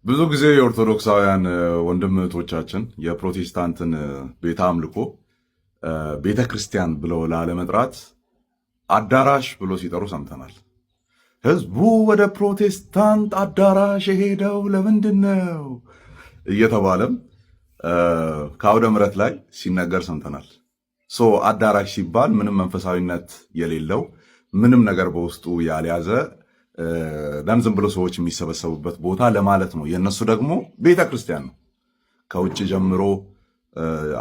ብዙ ጊዜ የኦርቶዶክሳውያን ወንድም እህቶቻችን የፕሮቴስታንትን ቤተ አምልኮ ቤተ ክርስቲያን ብለው ላለመጥራት አዳራሽ ብሎ ሲጠሩ ሰምተናል። ህዝቡ ወደ ፕሮቴስታንት አዳራሽ የሄደው ለምንድን ነው እየተባለም ከአውደ ምሕረት ላይ ሲነገር ሰምተናል። አዳራሽ ሲባል ምንም መንፈሳዊነት የሌለው ምንም ነገር በውስጡ ያልያዘ ዝም ብሎ ሰዎች የሚሰበሰቡበት ቦታ ለማለት ነው። የእነሱ ደግሞ ቤተ ክርስቲያን ነው። ከውጭ ጀምሮ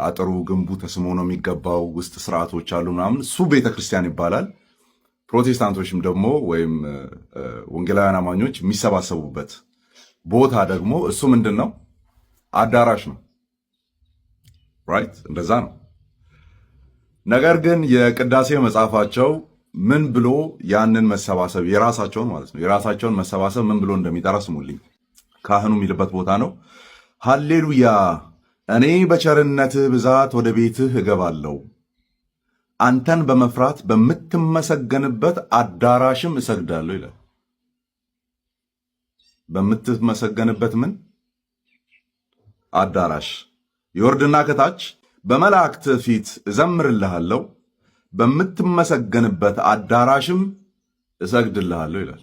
አጥሩ ግንቡ ተስሞ ነው የሚገባው። ውስጥ ስርዓቶች አሉ ምናምን፣ እሱ ቤተ ክርስቲያን ይባላል። ፕሮቴስታንቶችም ደግሞ ወይም ወንጌላውያን አማኞች የሚሰባሰቡበት ቦታ ደግሞ እሱ ምንድን ነው? አዳራሽ ነው። ራይት፣ እንደዛ ነው። ነገር ግን የቅዳሴ መጽሐፋቸው ምን ብሎ ያንን መሰባሰብ የራሳቸውን ማለት ነው የራሳቸውን መሰባሰብ ምን ብሎ እንደሚጠራ ስሙልኝ። ካህኑ የሚልበት ቦታ ነው። ሃሌሉያ፣ እኔ በቸርነትህ ብዛት ወደ ቤትህ እገባለሁ፣ አንተን በመፍራት በምትመሰገንበት አዳራሽም እሰግዳለሁ ይላል። በምትመሰገንበት ምን አዳራሽ? ይወርድና ከታች በመላእክት ፊት እዘምርልሃለሁ በምትመሰገንበት አዳራሽም እሰግድልሃለሁ ይላል።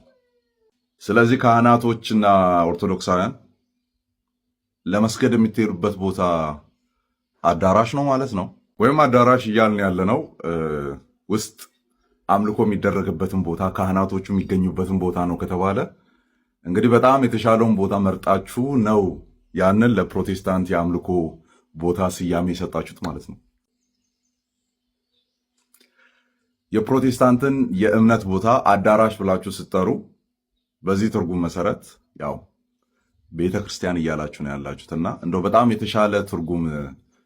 ስለዚህ ካህናቶችና ኦርቶዶክሳውያን ለመስገድ የምትሄዱበት ቦታ አዳራሽ ነው ማለት ነው። ወይም አዳራሽ እያልን ያለነው ውስጥ አምልኮ የሚደረግበትን ቦታ ካህናቶቹ የሚገኙበትን ቦታ ነው ከተባለ እንግዲህ በጣም የተሻለውን ቦታ መርጣችሁ ነው ያንን ለፕሮቴስታንት የአምልኮ ቦታ ስያሜ የሰጣችሁት ማለት ነው። የፕሮቴስታንትን የእምነት ቦታ አዳራሽ ብላችሁ ስትጠሩ በዚህ ትርጉም መሰረት ያው ቤተ ክርስቲያን እያላችሁ ነው ያላችሁትና እንደው በጣም የተሻለ ትርጉም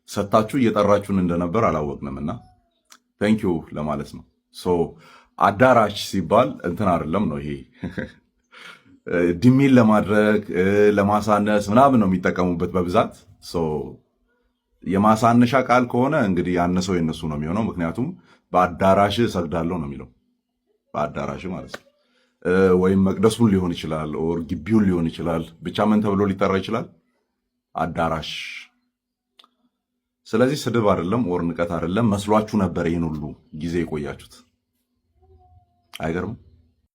ሰጣችሁ እየጠራችሁን እንደነበር አላወቅንምና ቴንኪዩ ለማለት ነው። አዳራሽ ሲባል እንትን አይደለም ነው ይሄ ድሚል ለማድረግ ለማሳነስ ምናምን ነው የሚጠቀሙበት በብዛት። የማሳነሻ ቃል ከሆነ እንግዲህ ያነሰው የነሱ ነው የሚሆነው። ምክንያቱም በአዳራሽ እሰግዳለሁ ነው የሚለው፣ በአዳራሽ ማለት ነው። ወይም መቅደሱን ሊሆን ይችላል፣ ኦር ግቢውን ሊሆን ይችላል። ብቻ ምን ተብሎ ሊጠራ ይችላል? አዳራሽ። ስለዚህ ስድብ አይደለም ኦር ንቀት አይደለም። መስሏችሁ ነበር ይህን ሁሉ ጊዜ የቆያችሁት። አይገርም?